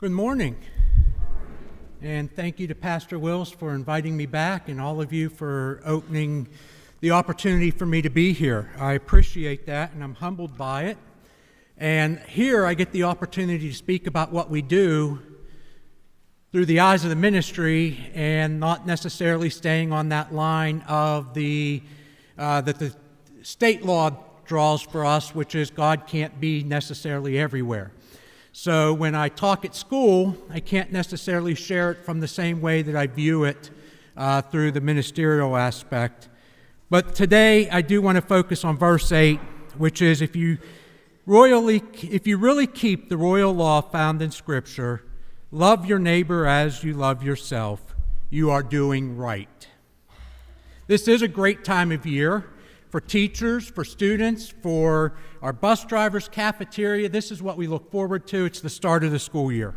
Good morning, and thank you to Pastor Wills for inviting me back and all of you for opening the opportunity for me to be here. I appreciate that, and I'm humbled by it. And here I get the opportunity to speak about what we do through the eyes of the ministry and not necessarily staying on that line of that the state law draws for us, which is God can't be necessarily everywhere. So when I talk at school, I can't necessarily share it from the same way that I view it through the ministerial aspect. But today I do want to focus on verse 8, which is if you really keep the royal law found in Scripture, love your neighbor as you love yourself, you are doing right. This is a great time of year for teachers, for students, for our bus drivers, cafeteria. This is what we look forward to. It's the start of the school year.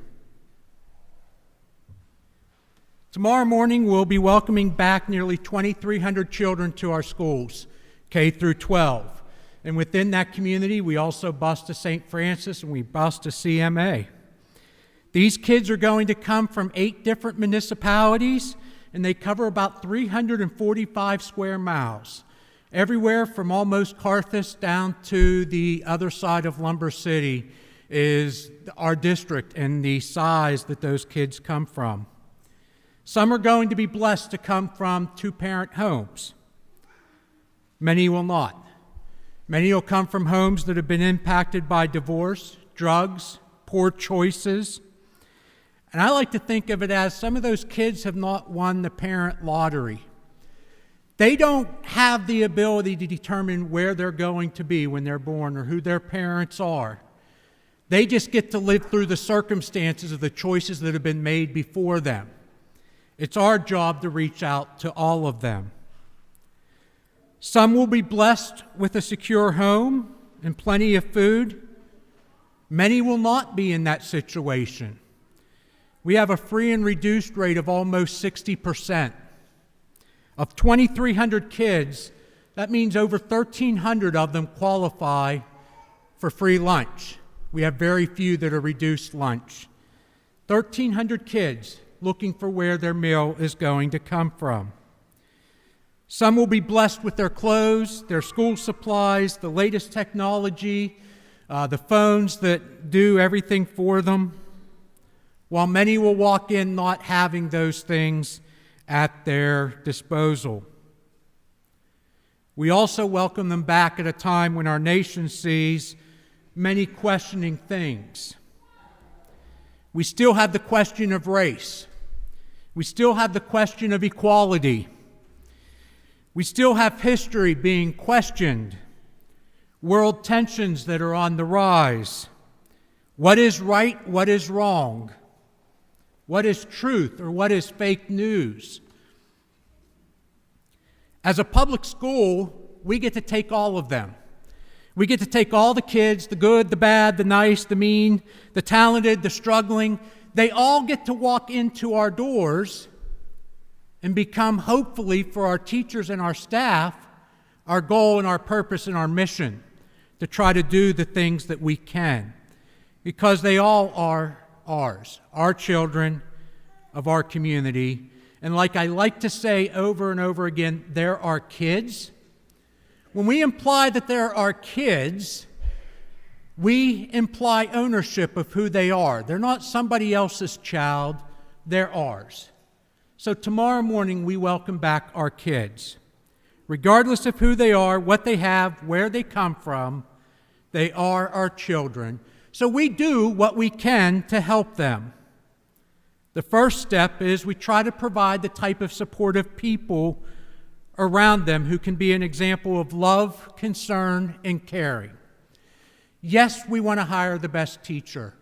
Tomorrow morning, we'll be welcoming back nearly 2,300 children to our schools, K through 12. And within that community, we also bus to St. Francis and we bus to CMA. These kids are going to come from 8 different municipalities, and they cover about 345 square miles. Everywhere from almost Carthage down to the other side of Lumber City is our district and the size that those kids come from. Some are going to be blessed to come from 2-parent homes. Many will not. Many will come from homes that have been impacted by divorce, drugs, poor choices. And I like to think of it as some of those kids have not won the parent lottery. They don't have the ability to determine where they're going to be when they're born or who their parents are. They just get to live through the circumstances of the choices that have been made before them. It's our job to reach out to all of them. Some will be blessed with a secure home and plenty of food. Many will not be in that situation. We have a free and reduced rate of almost 60%. Of 2,300 kids, that means over 1,300 of them qualify for free lunch. We have very few that are reduced lunch. 1,300 kids looking for where their meal is going to come from. Some will be blessed with their clothes, their school supplies, the latest technology, the phones that do everything for them, while many will walk in not having those things at their disposal. We also welcome them back at a time when our nation sees many questioning things. We still have the question of race. We still have the question of equality. We still have history being questioned, world tensions that are on the rise. What is right? What is wrong? What is truth or what is fake news? As a public school, we get to take all of them. We get to take all the kids, the good, the bad, the nice, the mean, the talented, the struggling. They all get to walk into our doors and become, hopefully, for our teachers and our staff, our goal and our purpose and our mission to try to do the things that we can. Because they all are ours, our children of our community. And like I like to say over and over again, they're our kids. When we imply that they're our kids, we imply ownership of who they are. They're not somebody else's child, they're ours. So tomorrow morning we welcome back our kids. Regardless of who they are, what they have, where they come from, they are our children. So we do what we can to help them. The first step is we try to provide the type of supportive people around them who can be an example of love, concern, and caring. Yes, we want to hire the best teacher.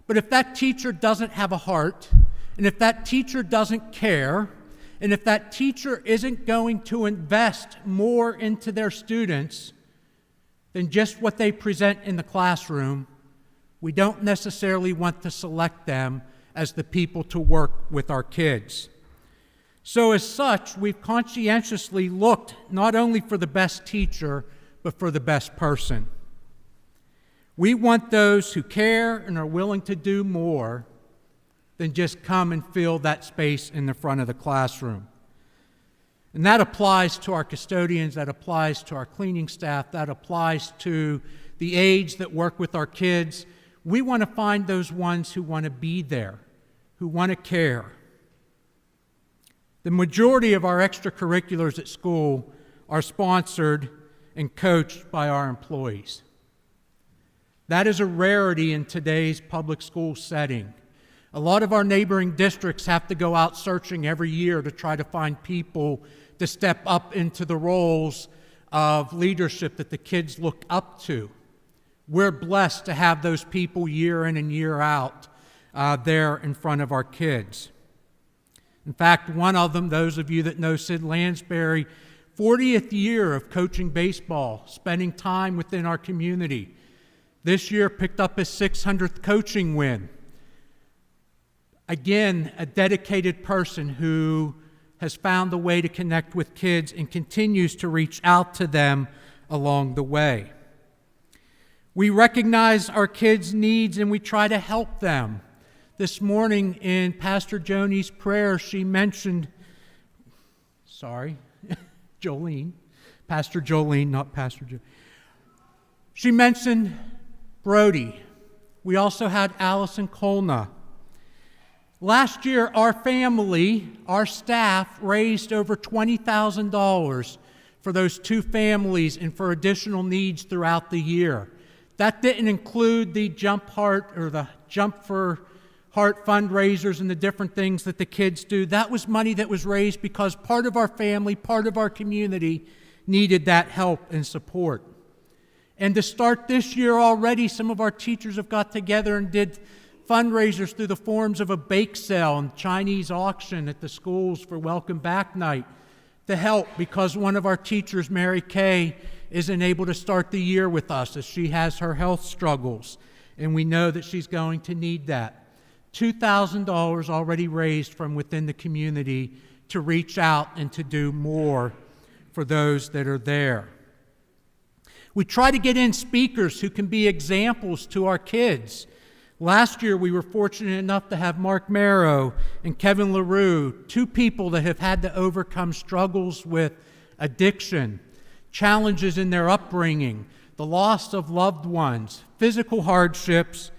But if that teacher doesn't have a heart, and if that teacher doesn't care, and if that teacher isn't going to invest more into their students than just what they present in the classroom, we don't necessarily want to select them as the people to work with our kids. So as such, we've conscientiously looked not only for the best teacher, but for the best person. We want those who care and are willing to do more than just come and fill that space in the front of the classroom. And that applies to our custodians, that applies to our cleaning staff, that applies to the aides that work with our kids. We want to find those ones who want to be there, who want to care. The majority of our extracurriculars at school are sponsored and coached by our employees. That is a rarity in today's public school setting. A lot of our neighboring districts have to go out searching every year to try to find people to step up into the roles of leadership that the kids look up to. We're blessed to have those people year in and year out there in front of our kids. In fact, one of them, those of you that know Sid Lansbury, 40th year of coaching baseball, spending time within our community. This year picked up his 600th coaching win. Again, a dedicated person who has found a way to connect with kids and continues to reach out to them along the way. We recognize our kids' needs and we try to help them. This morning in Pastor Joni's prayer, she mentioned, Jolene, Pastor Jolene, not Pastor Jo. She mentioned Brody. We also had Allison Kolna. Last year, our family, our staff, raised over $20,000 for those two families and for additional needs throughout the year. That didn't include the Jump Heart or the Jump for Heart fundraisers and the different things that the kids do. That was money that was raised because part of our family, part of our community needed that help and support. And to start this year already, some of our teachers have got together and did fundraisers through the forms of a bake sale and Chinese auction at the schools for Welcome Back Night to help because one of our teachers, Mary Kay, isn't able to start the year with us as she has her health struggles. And we know that she's going to need that. $2,000 already raised from within the community to reach out and to do more for those that are there. We try to get in speakers who can be examples to our kids. Last year, we were fortunate enough to have Mark Marrow and Kevin LaRue, two people that have had to overcome struggles with addiction, challenges in their upbringing, the loss of loved ones, physical hardships,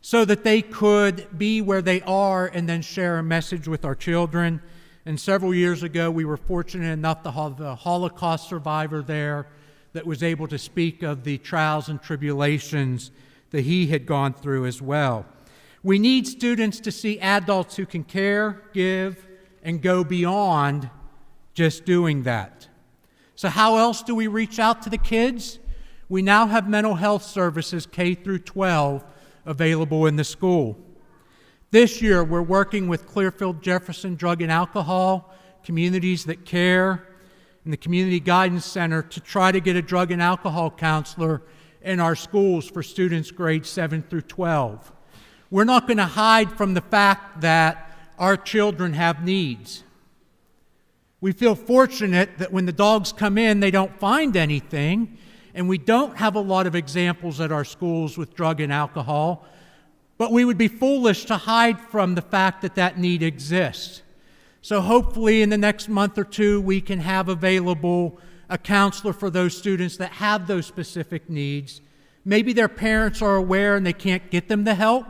so that they could be where they are and then share a message with our children. And several years ago, we were fortunate enough to have a Holocaust survivor there that was able to speak of the trials and tribulations that he had gone through as well. We need students to see adults who can care, give, and go beyond just doing that. So how else do we reach out to the kids? We now have mental health services K through 12 available in the school. This year, we're working with Clearfield Jefferson Drug and Alcohol, Communities That Care, and the Community Guidance Center to try to get a drug and alcohol counselor in our schools for students grades 7 through 12. We're not going to hide from the fact that our children have needs. We feel fortunate that when the dogs come in, they don't find anything, and we don't have a lot of examples at our schools with drug and alcohol, but we would be foolish to hide from the fact that that need exists. So hopefully in the next month or two, we can have available a counselor for those students that have those specific needs. Maybe their parents are aware and they can't get them the help,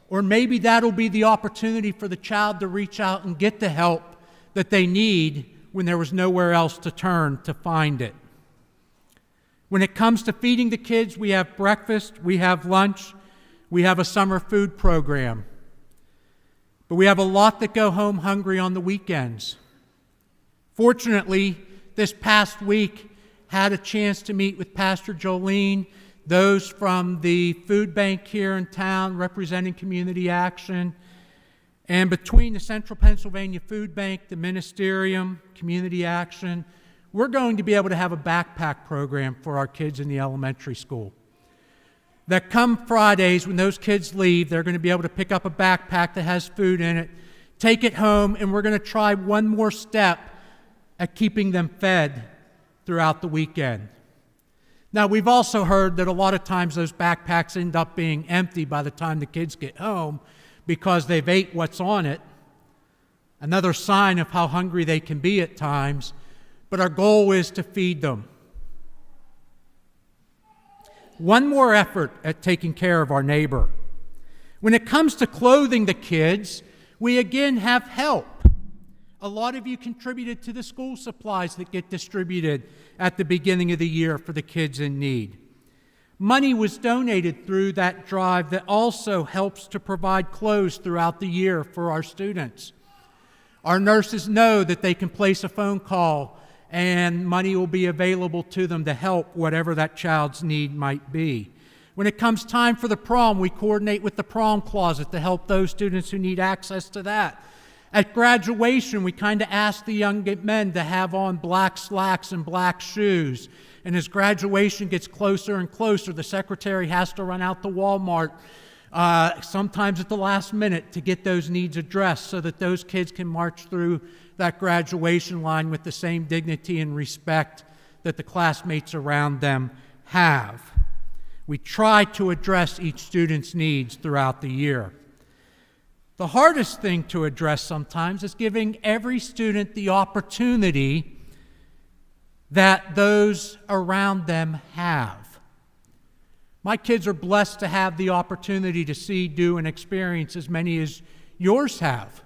or maybe that'll be the opportunity for the child to reach out and get the help that they need when there was nowhere else to turn to find it. When it comes to feeding the kids, we have breakfast, we have lunch, we have a summer food program. But we have a lot that go home hungry on the weekends. Fortunately, this past week, had a chance to meet with Pastor Jolene, those from the food bank here in town representing Community Action, and between the Central Pennsylvania Food Bank, the Ministerium, Community Action, we're going to be able to have a backpack program for our kids in the elementary school. That come Fridays, when those kids leave, they're going to be able to pick up a backpack that has food in it, take it home, and we're going to try one more step at keeping them fed throughout the weekend. Now, we've also heard that a lot of times those backpacks end up being empty by the time the kids get home because they've ate what's on it. Another sign of how hungry they can be at times. But our goal is to feed them. One more effort at taking care of our neighbor. When it comes to clothing the kids, we again have help. A lot of you contributed to the school supplies that get distributed at the beginning of the year for the kids in need. Money was donated through that drive that also helps to provide clothes throughout the year for our students. Our nurses know that they can place a phone call and money will be available to them to help whatever that child's need might be. When it comes time for the prom, we coordinate with the prom closet to help those students who need access to that. At graduation, we kind of ask the young men to have on black slacks and black shoes. And as graduation gets closer and closer, the secretary has to run out to Walmart, sometimes at the last minute, to get those needs addressed so that those kids can march through that graduation line with the same dignity and respect that the classmates around them have. We try to address each student's needs throughout the year. The hardest thing to address sometimes is giving every student the opportunity that those around them have. My kids are blessed to have the opportunity to see, do, and experience as many as yours have.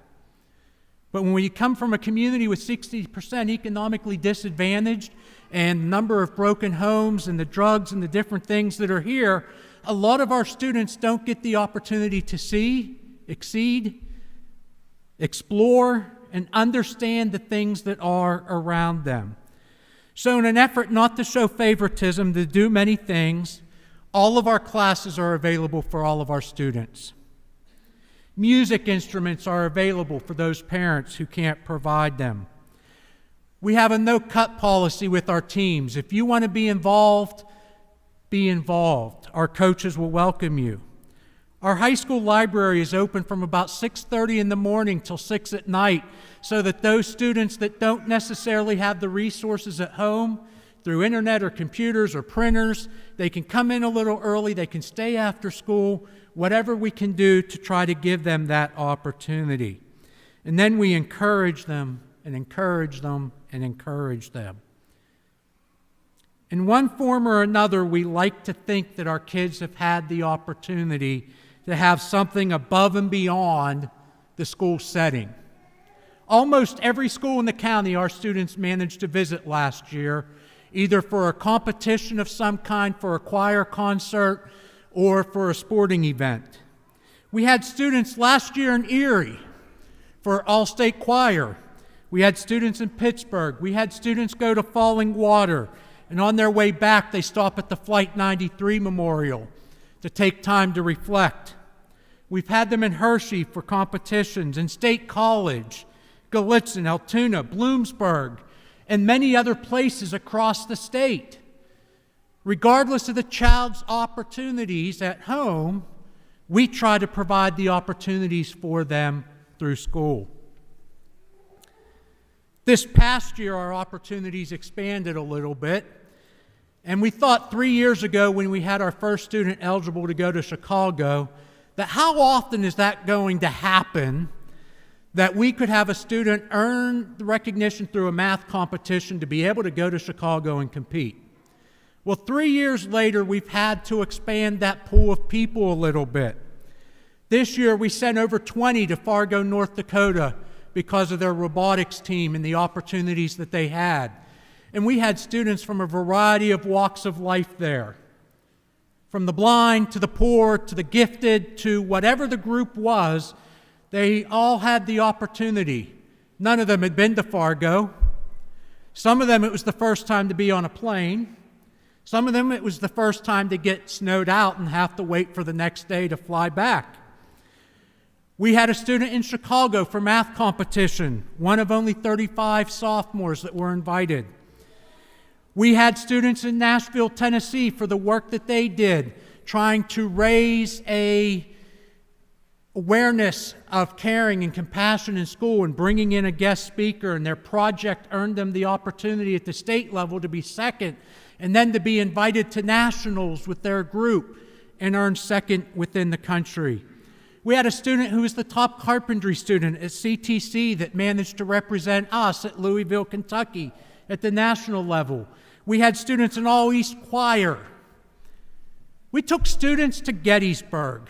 But when you come from a community with 60% economically disadvantaged and the number of broken homes and the drugs and the different things that are here, a lot of our students don't get the opportunity to see, exceed, explore, and understand the things that are around them. So in an effort not to show favoritism, to do many things, all of our classes are available for all of our students. Music instruments are available for those parents who can't provide them. We have a no-cut policy with our teams. If you want to be involved, be involved. Our coaches will welcome you. Our high school library is open from about 6:30 in the morning till 6 at night so that those students that don't necessarily have the resources at home, through internet or computers or printers, they can come in a little early, they can stay after school, whatever we can do to try to give them that opportunity. And then we encourage them and encourage them and encourage them. In one form or another, we like to think that our kids have had the opportunity to have something above and beyond the school setting. Almost every school in the county our students managed to visit last year, either for a competition of some kind, for a choir concert, or for a sporting event. We had students last year in Erie for All-State Choir. We had students in Pittsburgh. We had students go to Falling Water. And on their way back, they stop at the Flight 93 Memorial to take time to reflect. We've had them in Hershey for competitions, in State College, Gallitzin, Altoona, Bloomsburg, and many other places across the state. Regardless of the child's opportunities at home, we try to provide the opportunities for them through school. This past year, our opportunities expanded a little bit, and we thought 3 years ago when we had our first student eligible to go to Chicago, that how often is that going to happen that we could have a student earn the recognition through a math competition to be able to go to Chicago and compete. Well, 3 years later, we've had to expand that pool of people a little bit. This year, we sent over 20 to Fargo, North Dakota because of their robotics team and the opportunities that they had. And we had students from a variety of walks of life there. From the blind to the poor to the gifted to whatever the group was, they all had the opportunity. None of them had been to Fargo. Some of them, it was the first time to be on a plane. Some of them, it was the first time to get snowed out and have to wait for the next day to fly back. We had a student in Chicago for math competition, one of only 35 sophomores that were invited. We had students in Nashville, Tennessee for the work that they did, trying to raise a awareness of caring and compassion in school and bringing in a guest speaker, and their project earned them the opportunity at the state level to be second and then to be invited to nationals with their group and earn second within the country. We had a student who was the top carpentry student at CTC that managed to represent us at Louisville, Kentucky at the national level. We had students in All East Choir. We took students to Gettysburg.